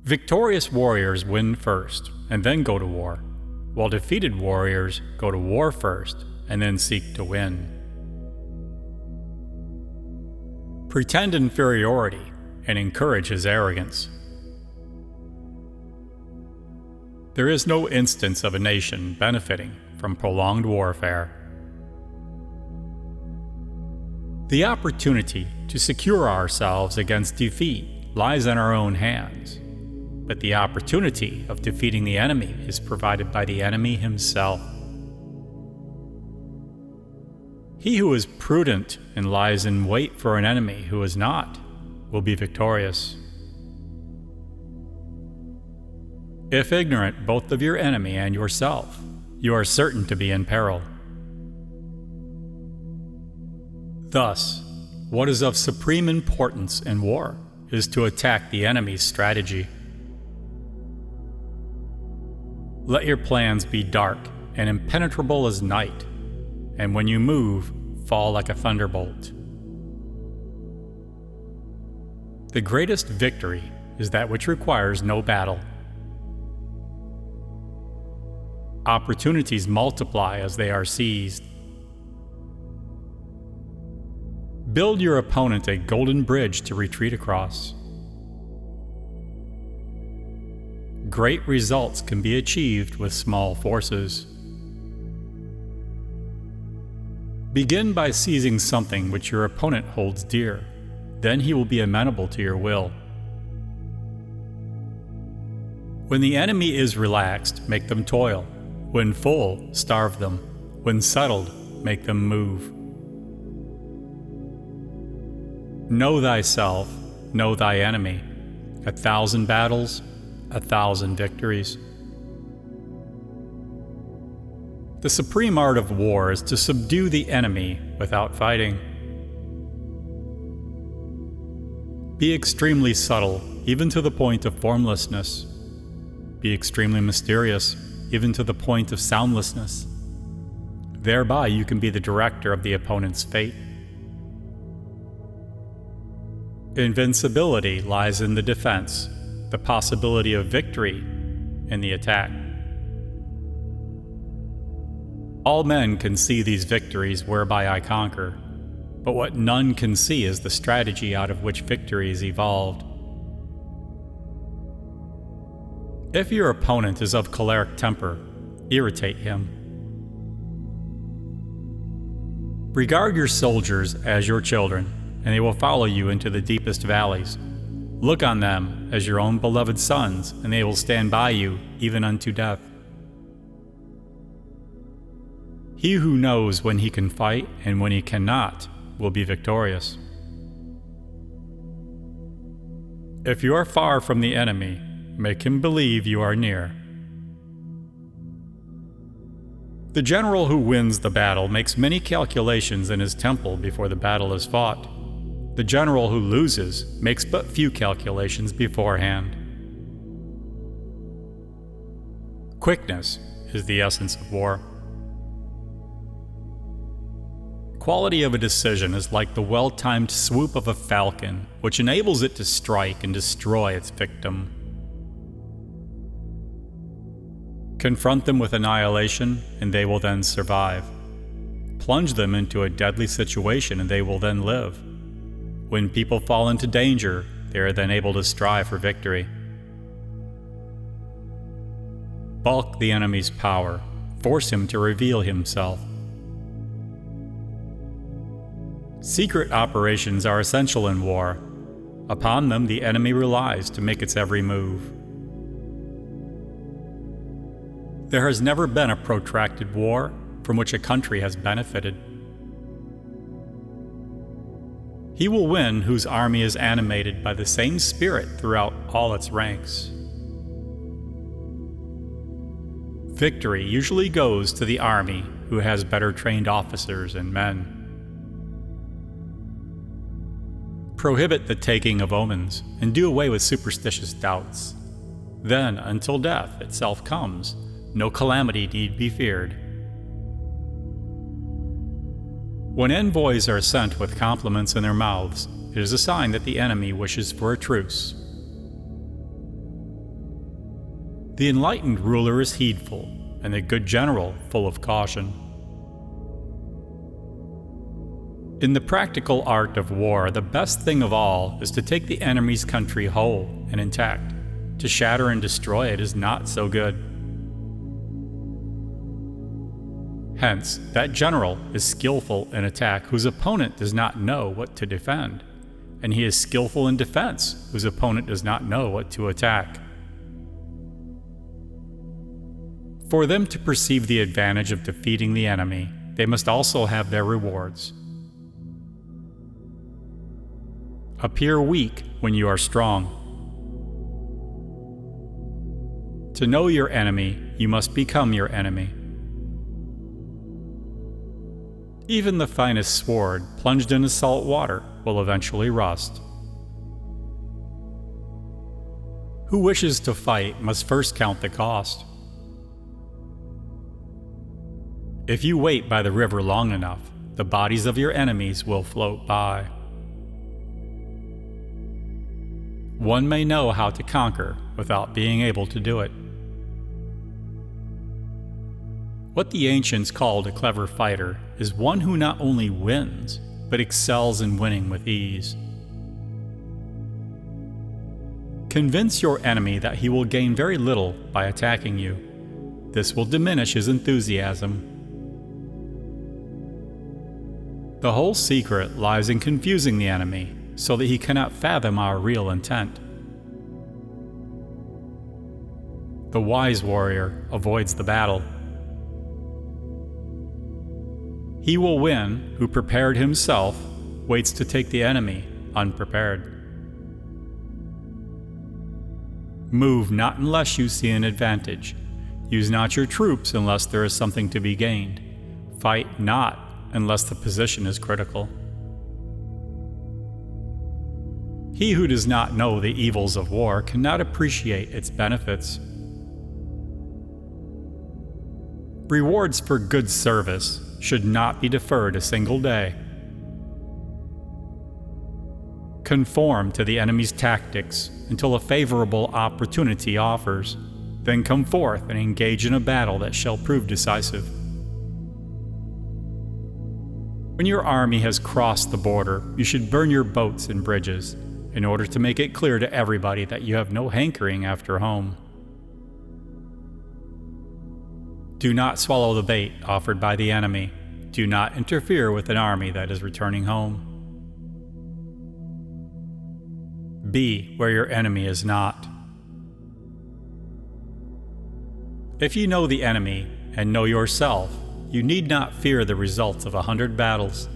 Victorious warriors win first and then go to war, while defeated warriors go to war first and then seek to win. Pretend inferiority and encourage his arrogance. There is no instance of a nation benefiting from prolonged warfare. The opportunity to secure ourselves against defeat lies in our own hands, but the opportunity of defeating the enemy is provided by the enemy himself. He who is prudent and lies in wait for an enemy who is not will be victorious. If ignorant both of your enemy and yourself, you are certain to be in peril. Thus, what is of supreme importance in war is to attack the enemy's strategy. Let your plans be dark and impenetrable as night, and when you move, fall like a thunderbolt. The greatest victory is that which requires no battle. Opportunities multiply as they are seized. Build your opponent a golden bridge to retreat across. Great results can be achieved with small forces. Begin by seizing something which your opponent holds dear. Then he will be amenable to your will. When the enemy is relaxed, make them toil. When full, starve them. When settled, make them move. Know thyself, know thy enemy. 1,000 battles, 1,000 victories. The supreme art of war is to subdue the enemy without fighting. Be extremely subtle, even to the point of formlessness. Be extremely mysterious, even to the point of soundlessness. Thereby you can be the director of the opponent's fate. Invincibility lies in the defense, the possibility of victory in the attack. All men can see these victories whereby I conquer, but what none can see is the strategy out of which victories evolved. If your opponent is of choleric temper, irritate him. Regard your soldiers as your children, and they will follow you into the deepest valleys. Look on them as your own beloved sons, and they will stand by you even unto death. He who knows when he can fight and when he cannot will be victorious. If you are far from the enemy, make him believe you are near. The general who wins the battle makes many calculations in his temple before the battle is fought. The general who loses makes but few calculations beforehand. Quickness is the essence of war. Quality of a decision is like the well-timed swoop of a falcon, which enables it to strike and destroy its victim. Confront them with annihilation, and they will then survive. Plunge them into a deadly situation, and they will then live. When people fall into danger, they are then able to strive for victory. Balk the enemy's power. Force him to reveal himself. Secret operations are essential in war. Upon them, the enemy relies to make its every move. There has never been a protracted war from which a country has benefited. He will win whose army is animated by the same spirit throughout all its ranks. Victory usually goes to the army who has better trained officers and men. Prohibit the taking of omens and do away with superstitious doubts. Then, until death itself comes, no calamity need be feared. When envoys are sent with compliments in their mouths, it is a sign that the enemy wishes for a truce. The enlightened ruler is heedful, and the good general full of caution. In the practical art of war, the best thing of all is to take the enemy's country whole and intact. To shatter and destroy it is not so good. Hence, that general is skillful in attack whose opponent does not know what to defend, and he is skillful in defense whose opponent does not know what to attack. For them to perceive the advantage of defeating the enemy, they must also have their rewards. Appear weak when you are strong. To know your enemy, you must become your enemy. Even the finest sword plunged into salt water will eventually rust. Who wishes to fight must first count the cost. If you wait by the river long enough, the bodies of your enemies will float by. One may know how to conquer without being able to do it. What the ancients called a clever fighter is one who not only wins, but excels in winning with ease. Convince your enemy that he will gain very little by attacking you. This will diminish his enthusiasm. The whole secret lies in confusing the enemy so that he cannot fathom our real intent. The wise warrior avoids the battle. He will win who, prepared himself, waits to take the enemy unprepared. Move not unless you see an advantage. Use not your troops unless there is something to be gained. Fight not unless the position is critical. He who does not know the evils of war cannot appreciate its benefits. Rewards for good service should not be deferred a single day. Conform to the enemy's tactics until a favorable opportunity offers. Then come forth and engage in a battle that shall prove decisive. When your army has crossed the border, you should burn your boats and bridges, in order to make it clear to everybody that you have no hankering after home. Do not swallow the bait offered by the enemy. Do not interfere with an army that is returning home. Be where your enemy is not. If you know the enemy and know yourself, you need not fear the results of 100 battles.